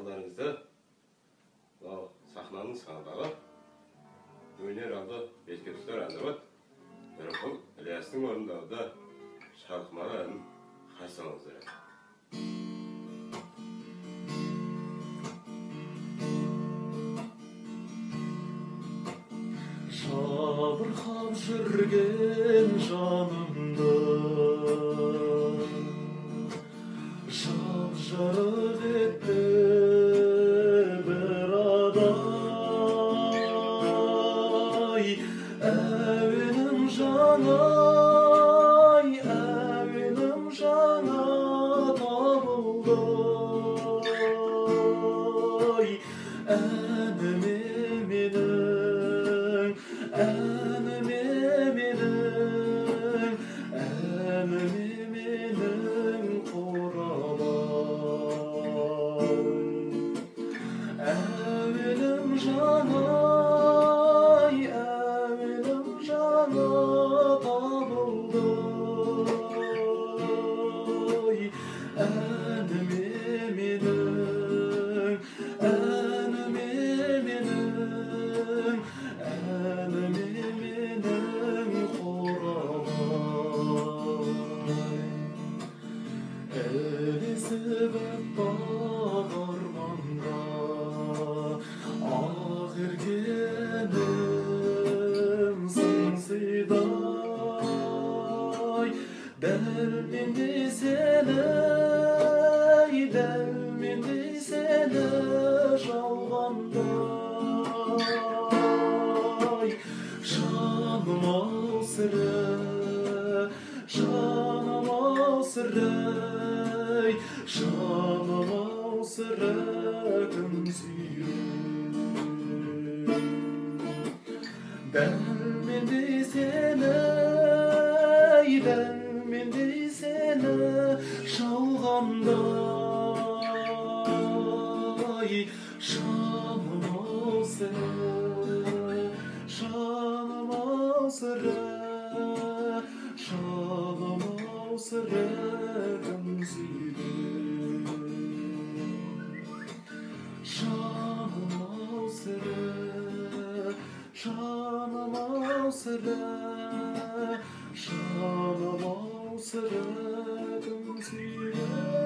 назарыңызды сахнаның саңындағы өнер алды ескерткіштер әндіріп Нұрымқұл Ілиястың орындауында шалқымалы әнін қарсы алыңыздар. Жабырқап жүрген жанымды жап-жарық етті бір адай. Әуенім жаңа, әуенім жаңа табылды. Әніме менің, әніме менің, әніме менің құралай. Әуенім жаңа, әуенім жаңа табылды. Әніме менің, әніме менің, әніме менің құралай. Ілесіп аппақ арманға ақ ергенім сыңсидай. Дәл мендей сені, дәл мендей сені жалғандай. Жаным-ау сірә, жаным-ау сірә, жаным-ау сірә кім сүйер. Дәл мендей сені, дәл мендей сені жалғандай. Жаным-ау сірә, жаным-ау сірә, жаным-ау сірә кім сүйер. Жаным-ау сірә, жаным-ау сірә, жаным-ау сірә кім сүйер.